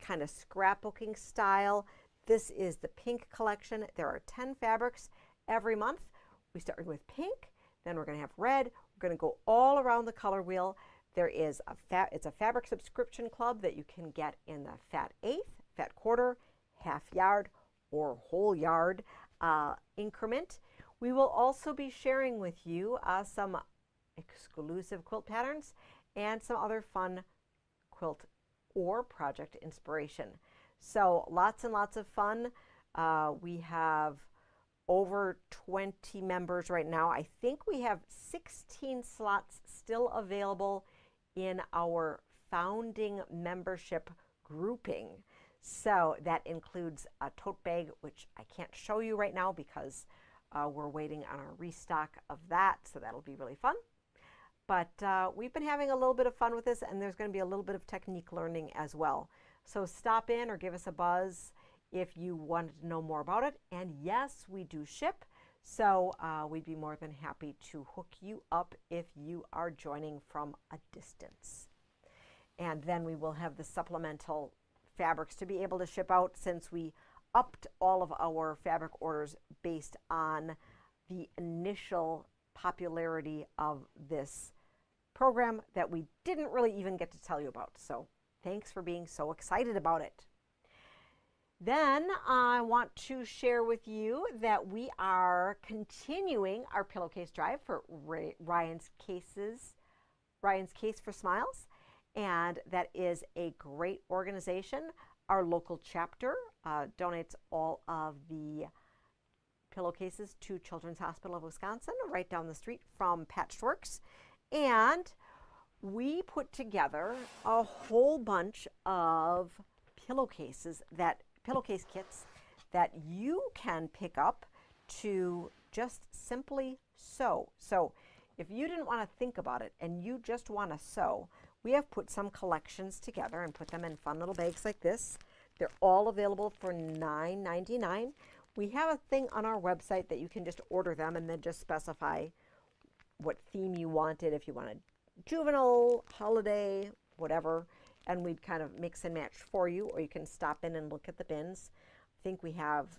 kind of scrapbooking style. This is the pink collection. There are 10 fabrics every month. We started with pink, then we're going to have red. We're going to go all around the color wheel. There is it's a fabric subscription club that you can get in the fat eighth, fat quarter, half yard, or whole yard increment. We will also be sharing with you some exclusive quilt patterns and some other fun quilt or project inspiration. So lots and lots of fun. We have over 20 members right now. I think we have 16 slots still available in our founding membership grouping. So that includes a tote bag, which I can't show you right now because we're waiting on a restock of that. So that'll be really fun. But we've been having a little bit of fun with this, and there's going to be a little bit of technique learning as well. So stop in or give us a buzz if you wanted to know more about it. And yes, we do ship. So we'd be more than happy to hook you up if you are joining from a distance. And then we will have the supplemental fabrics to be able to ship out, since we upped all of our fabric orders based on the initial popularity of this program that we didn't really even get to tell you about. So thanks for being so excited about it. Then I want to share with you that we are continuing our pillowcase drive for Ryan's Case for Smiles, and that is a great organization. Our local chapter donates all of the pillowcases to Children's Hospital of Wisconsin, right down the street from Patchworks, and we put together a whole bunch of pillowcase kits that you can pick up to just simply sew. So if you didn't want to think about it and you just want to sew, we have put some collections together and put them in fun little bags like this. They're all available for $9.99. We have a thing on our website that you can just order them and then just specify what theme you wanted, if you wanted juvenile, holiday, whatever, and we'd kind of mix and match for you, or you can stop in and look at the bins. I think we have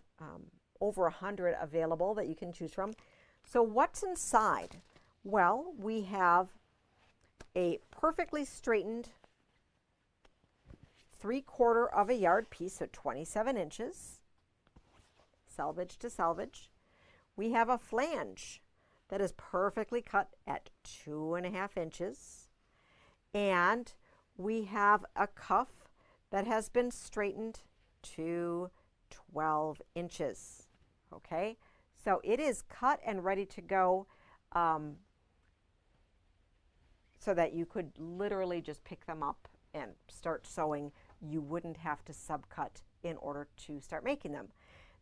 over 100 available that you can choose from. So what's inside? Well, we have a perfectly straightened 3/4 of a yard piece, so 27 inches, selvage to selvage. We have a flange that is perfectly cut at 2.5 inches. And we have a cuff that has been straightened to 12 inches. Okay, so it is cut and ready to go, so that you could literally just pick them up and start sewing. You wouldn't have to subcut in order to start making them.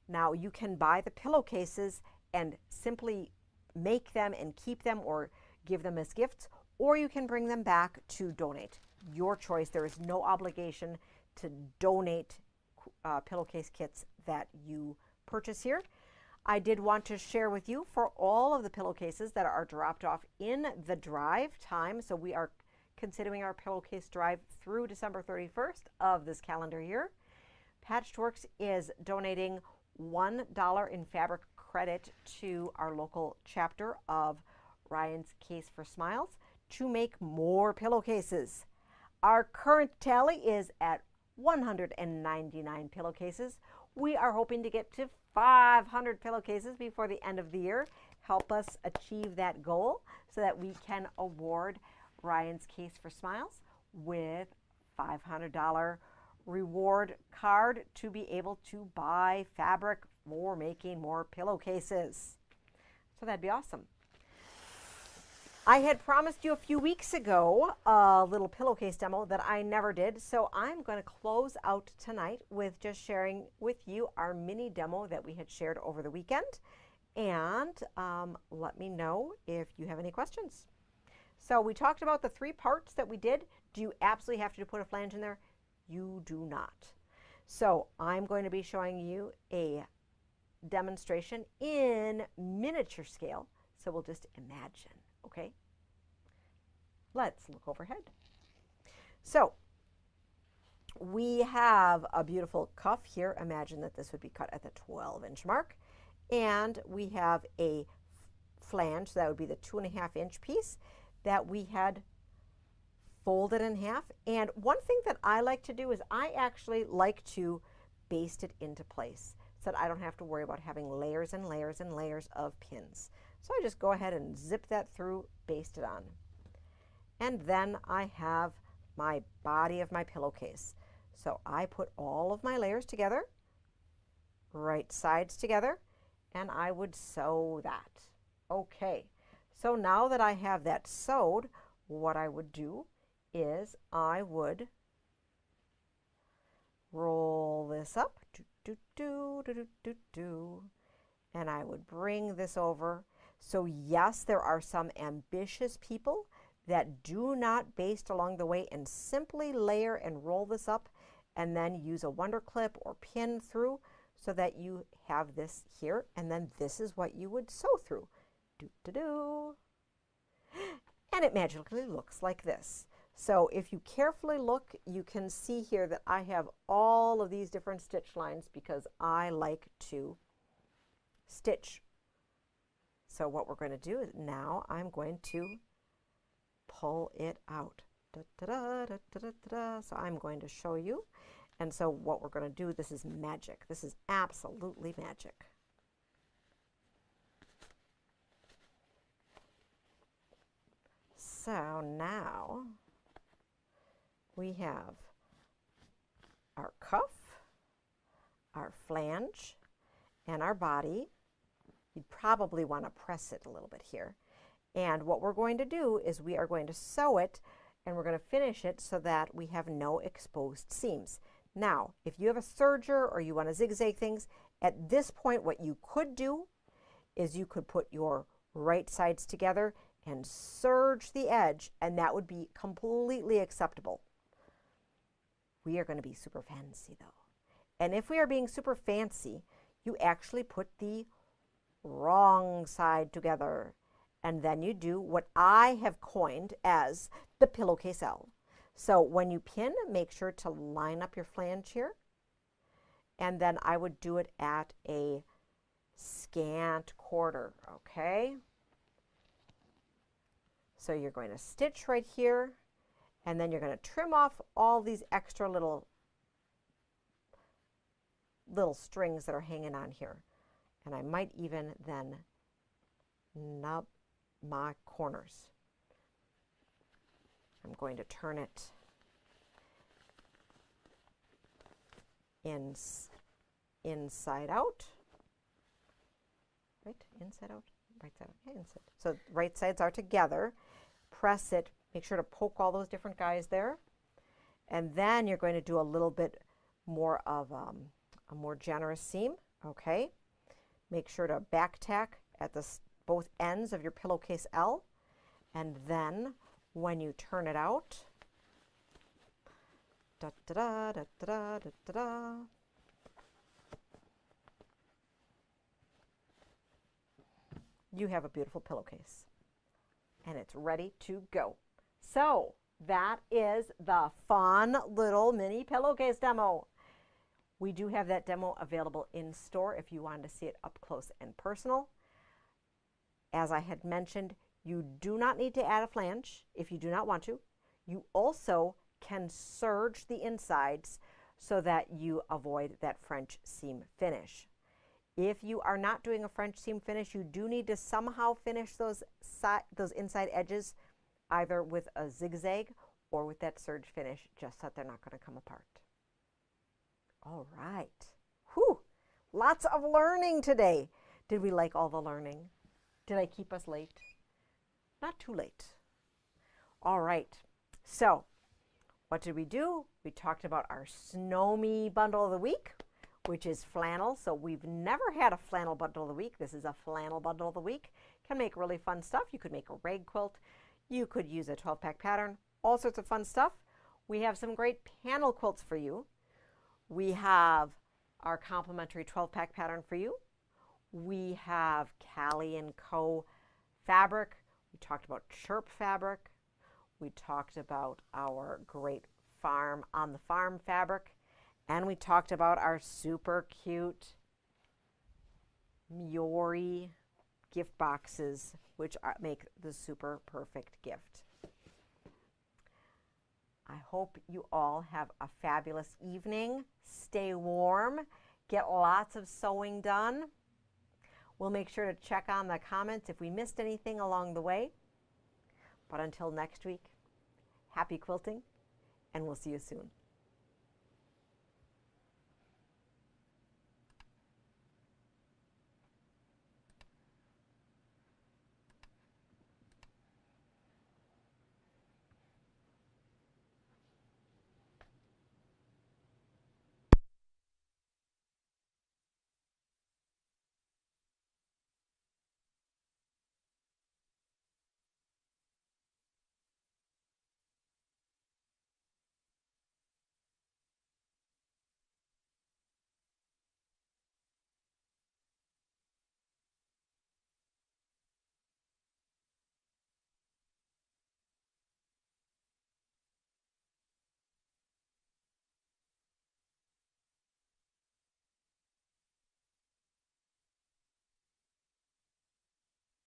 Now you can buy the pillowcases and simply make them and keep them or give them as gifts, or you can bring them back to donate. Your choice. There is no obligation to donate pillowcase kits that you purchase here. I did want to share with you for all of the pillowcases that are dropped off in the drive time. So we are considering our pillowcase drive through December 31st of this calendar year. Patchworks is donating $1 in fabric credit to our local chapter of Ryan's Case for Smiles to make more pillowcases. Our current tally is at 199 pillowcases. We are hoping to get to 500 pillowcases before the end of the year. Help us achieve that goal so that we can award Ryan's Case for Smiles with $500 reward card to be able to buy fabric for making more pillowcases. So that'd be awesome. I had promised you a few weeks ago a little pillowcase demo that I never did, so I'm going to close out tonight with just sharing with you our mini demo that we had shared over the weekend, and let me know if you have any questions. So we talked about the 3 parts that we did. Do you absolutely have to put a flange in there? You do not. So I'm going to be showing you a demonstration in miniature scale, so we'll just imagine. Okay, let's look overhead. So we have a beautiful cuff here. Imagine that this would be cut at the 12-inch mark. And we have a flange, so that would be the 2.5-inch piece that we had folded in half. And one thing that I like to do is I actually like to baste it into place so that I don't have to worry about having layers and layers and layers of pins. So I just go ahead and zip that through, baste it on. And then I have my body of my pillowcase. So I put all of my layers together, right sides together, and I would sew that. Okay, so now that I have that sewed, what I would do is I would roll this up, and I would bring this over. So yes, there are some ambitious people that do not baste along the way and simply layer and roll this up and then use a wonder clip or pin through so that you have this here, and then this is what you would sew through. And it magically looks like this. So if you carefully look, you can see here that I have all of these different stitch lines because I like to stitch. So what we're going to do is now I'm going to pull it out. So I'm going to show you. And so what we're going to do, this is magic. This is absolutely magic. So now we have our cuff, our flange, and our body. You'd probably want to press it a little bit here. And what we're going to do is we are going to sew it, and we're going to finish it so that we have no exposed seams. Now, if you have a serger or you want to zigzag things, at this point what you could do is you could put your right sides together and serge the edge, and that would be completely acceptable. We are going to be super fancy though. And if we are being super fancy, you actually put the wrong side together, and then you do what I have coined as the pillowcase L. So when you pin, make sure to line up your flange here, and then I would do it at a scant quarter, okay? So you're going to stitch right here, and then you're going to trim off all these extra little strings that are hanging on here. And I might even then nub my corners. I'm going to turn it inside out. Right? Inside out? Right side out. Yeah, inside. So right sides are together. Press it. Make sure to poke all those different guys there. And then you're going to do a little bit more of a more generous seam. Okay? Make sure to back tack at both ends of your pillowcase L, and then when you turn it out, da da da da da da da da. You have a beautiful pillowcase, and it's ready to go. So that is the fun little mini pillowcase demo. We do have that demo available in store if you wanted to see it up close and personal. As I had mentioned, you do not need to add a flange if you do not want to. You also can serge the insides so that you avoid that French seam finish. If you are not doing a French seam finish, you do need to somehow finish those inside edges either with a zigzag or with that serge finish, just so that they're not going to come apart. All right. Whew. Lots of learning today. Did we like all the learning? Did I keep us late? Not too late. All right. So what did we do? We talked about our Snow Me bundle of the week, which is flannel. So we've never had a flannel bundle of the week. This is a flannel bundle of the week. Can make really fun stuff. You could make a rag quilt. You could use a 12-pack pattern. All sorts of fun stuff. We have some great panel quilts for you. We have our complimentary 12-pack pattern for you. We have Cali Co fabric. We talked about chirp fabric. We talked about our great farm on the farm fabric. And we talked about our super cute Miori gift boxes, which make the super perfect gift. I hope you all have a fabulous evening. Stay warm. Get lots of sewing done. We'll make sure to check on the comments if we missed anything along the way. But until next week, happy quilting, and we'll see you soon.